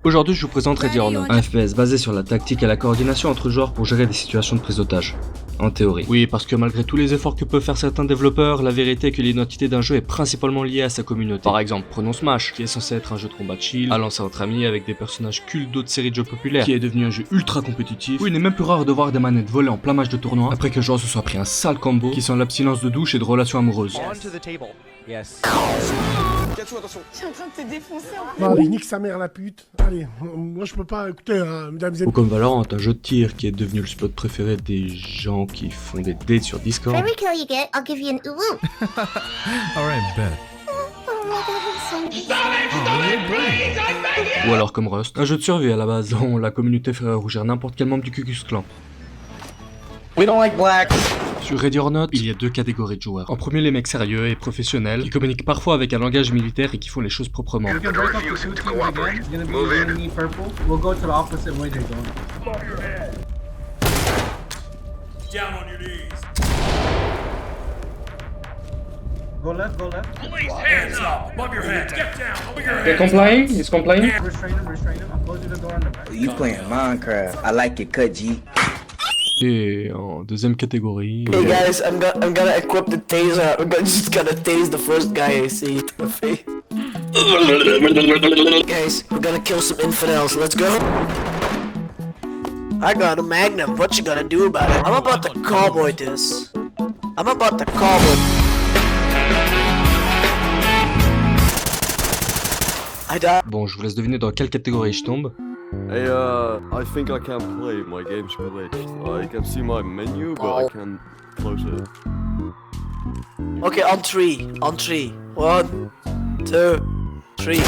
Aujourd'hui, je vous présente Ready or Not, un FPS basé sur la tactique et la coordination entre joueurs pour gérer des situations de prise d'otage. En théorie. Oui, parce que malgré tous les efforts que peuvent faire certains développeurs, la vérité est que l'identité d'un jeu est principalement liée à sa communauté. Par exemple, prenons Smash, qui est censé être un jeu de combat chill, à lancer entre amis avec des personnages cultes d'autres séries de jeux populaires, qui est devenu un jeu ultra compétitif, où il n'est même plus rare de voir des manettes voler en plein match de tournoi, après que le joueur se soit pris un sale combo, qui sent l'abstinence de douche et de relations amoureuses. Yes. Je suis en train de te défoncer en fait. Bon, allez, nique sa mère la pute. Allez, moi je peux pas écouter, hein, mesdames et Ou comme Valorant, un jeu de tir qui est devenu le spot préféré des gens qui font des dates sur Discord. Every kill you get, I'll give you an uwu. Alright, bet. Ou alors comme Rust, un jeu de survie à la base dont la communauté ferait rougir n'importe quel membre du Ku Klux Klan. We don't like blacks. Sur Ready or Not, il y a deux catégories de joueurs. En premier, les mecs sérieux et professionnels, qui communiquent parfois avec un langage militaire et qui font les choses proprement. We can break up the two teams again. It's gonna be green and me purple. We'll go to the opposite way they're going. Down on your knees. Go left, go left. Police, hands up, above your head. Get down, over your They're head. complying? He's complying? Restrain him, restrain him. I'm closing the door on the back. You playing Minecraft. I like your cut, G. Et en deuxième catégorie... Hey guys, I'm gonna equip the taser. Just gonna tase the first guy I see. Guys, we're gonna kill some infidels. Let's go. I got a magnum. What you gonna do about it? I'm about to cowboy this. I'm about to cowboy. I died. Bon, je vous laisse deviner dans quelle catégorie je tombe. Hey, I think I can't play. My game's glitched. I can see my menu, but I can't close it. Okay, on three. On three. 1, 2, 3.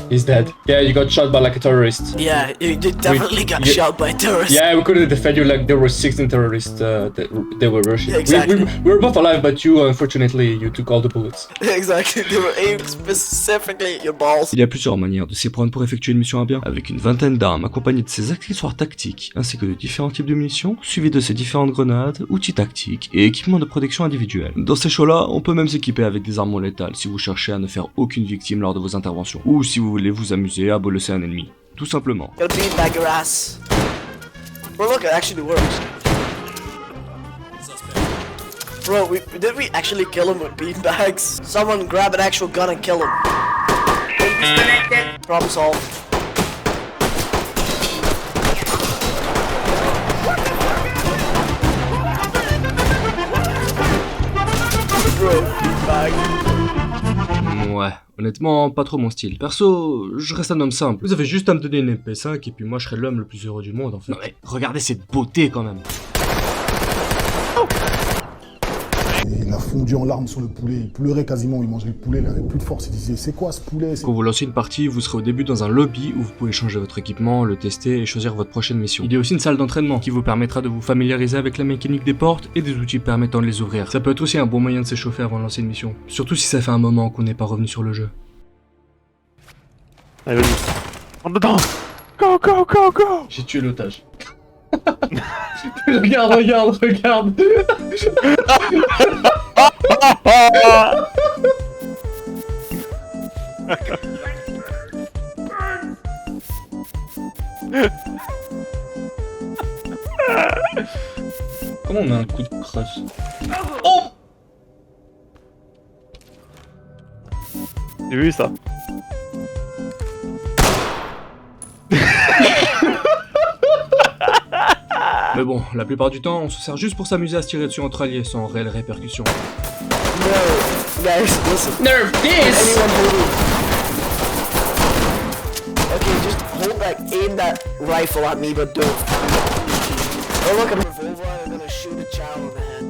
He's dead. Yeah, you got shot by like a terrorist. Yeah, you definitely got yeah. shot by terrorists. Yeah, we couldn't defend you like there were 16 terrorists they were rushing. Yeah, exactly. We were both alive, but you, unfortunately, you took all the bullets. Exactly, they were aimed specifically at your balls. Il y a plusieurs manières de s'y prendre pour effectuer une mission à bien, avec une vingtaine d'armes accompagnées de ses accessoires tactiques, ainsi que de différents types de munitions, suivis de ses différentes grenades, outils tactiques et équipements de protection individuels. Dans ces shows-là, on peut même s'équiper avec des armes létales si vous cherchez à ne faire aucune victime lors de vos interventions, ou si vous voulez vous amuser à bolosser un ennemi. Tout simplement. Gonna beanbag your ass. Well, look, it actually works. Bro, did we actually kill him with beanbags? Someone grab an actual gun and kill him. Problem solved. Bro, beanbag. Ouais, honnêtement, pas trop mon style. Perso, je reste un homme simple. Vous avez juste à me donner une MP5 et puis moi je serai l'homme le plus heureux du monde en fait. Non mais, regardez cette beauté quand même. Il a fondu en larmes sur le poulet, il pleurait quasiment, il mangeait le poulet, il avait plus de force, il disait c'est quoi ce poulet? Quand vous lancez une partie, vous serez au début dans un lobby où vous pouvez changer votre équipement, le tester et choisir votre prochaine mission. Il y a aussi une salle d'entraînement qui vous permettra de vous familiariser avec la mécanique des portes et des outils permettant de les ouvrir. Ça peut être aussi un bon moyen de s'échauffer avant de lancer une mission, surtout si ça fait un moment qu'on n'est pas revenu sur le jeu. Allez, vas-y. En dedans. Go, go, go, go. J'ai tué l'otage. Regarde, regarde, regarde. Comment on met un coup de crush? Oh! J'ai vu ça. Mais bon, la plupart du temps, on se sert juste pour s'amuser à se tirer dessus entre alliés sans réelle répercussion. No, guys, listen. Nerf this! Anyone who... Okay, just hold back, aim that rifle at me, but don't. Oh look, I'm a revolver, I'm gonna shoot a child in the head.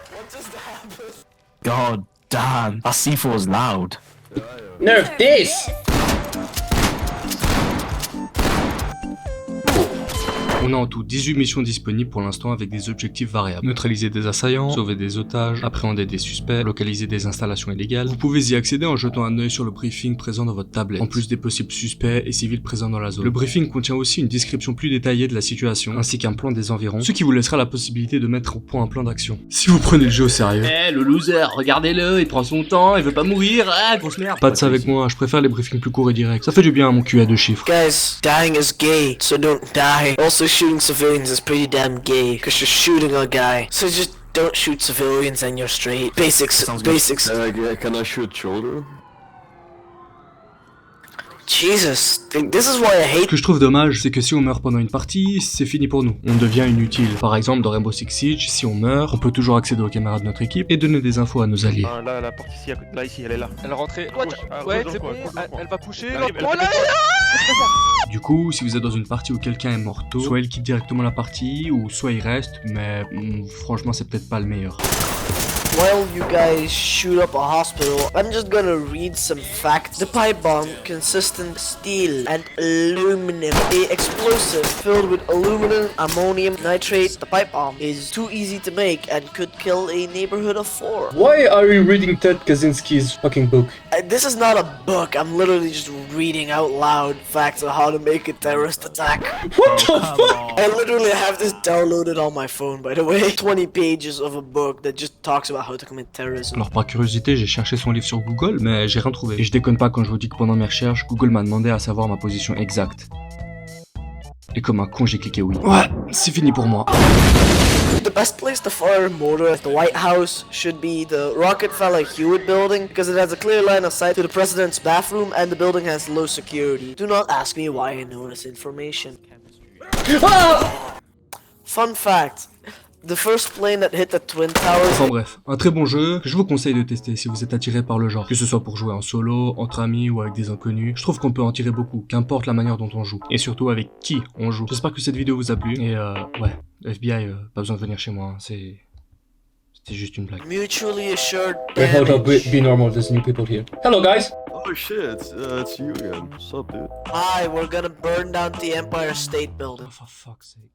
What just happened? God damn, that C4 was loud. Nerf this! On a en tout 18 missions disponibles pour l'instant avec des objectifs variables. Neutraliser des assaillants, sauver des otages, appréhender des suspects, localiser des installations illégales. Vous pouvez y accéder en jetant un œil sur le briefing présent dans votre tablette, en plus des possibles suspects et civils présents dans la zone. Le briefing contient aussi une description plus détaillée de la situation, ainsi qu'un plan des environs, ce qui vous laissera la possibilité de mettre au point un plan d'action. Si vous prenez le jeu au sérieux... Le loser, regardez-le, il prend son temps, il veut pas mourir, grosse merde. Pas de ça avec moi, je préfère les briefings plus courts et directs. Ça fait du bien à mon cul à 2 chiffres. Guys, dying is gay, so don't die. Also, shooting civilians is pretty damn gay, cause you're shooting a guy. So just don't shoot civilians and you're straight. Basics, basics. Can I shoot children? Jesus, this is why I hate. Ce que je trouve dommage, c'est que si on meurt pendant une partie, c'est fini pour nous. On devient inutile. Par exemple, dans Rainbow Six Siege, si on meurt, on peut toujours accéder aux caméras de notre équipe et donner des infos à nos alliés. Ah, là, la porte ici, là, ici, elle est là. Elle rentrait. Ouais, c'est bon, Elle va pousser. Du coup, si vous êtes dans une partie où quelqu'un est mort tôt, soit il quitte directement la partie, ou soit il reste, mais franchement, c'est peut-être pas le meilleur. While you guys shoot up a hospital, I'm just gonna read some facts. The pipe bomb consists in steel and aluminum. The explosive filled with aluminum, ammonium nitrate. The pipe bomb is too easy to make and could kill a neighborhood of 4. Why are you reading Ted Kaczynski's fucking book? This is not a book. I'm literally just reading out loud facts on how to make a terrorist attack. What the fuck? I literally have this downloaded on my phone, by the way. 20 pages of a book that just talks about how to commit terrorism. Alors par curiosité, j'ai cherché son livre sur Google, mais j'ai rien trouvé. Et je déconne pas quand je vous dis que pendant mes recherches, Google m'a demandé à savoir ma position exacte. Et comme un con, j'ai cliqué oui. Ouais, c'est fini pour moi. The best place to fire a mortar at the White House should be the Rockefeller Hewitt building because it has a clear line of sight to the president's bathroom and the building has low security. Do not ask me why I know this information. Fun fact. The first plane that hit the Twin Towers. Enfin bref, un très bon jeu que je vous conseille de tester si vous êtes attiré par le genre. Que ce soit pour jouer en solo, entre amis ou avec des inconnus, je trouve qu'on peut en tirer beaucoup, qu'importe la manière dont on joue. Et surtout avec qui on joue. J'espère que cette vidéo vous a plu. Et ouais, FBI, pas besoin de venir chez moi, hein. C'était juste une blague. Mutually assured Wait, hold up, damage. be normal, there's new people here. Hello guys! Oh shit, it's you again. What's up, dude? Hi, we're gonna burn down the Empire State Building. Oh, for fuck's sake.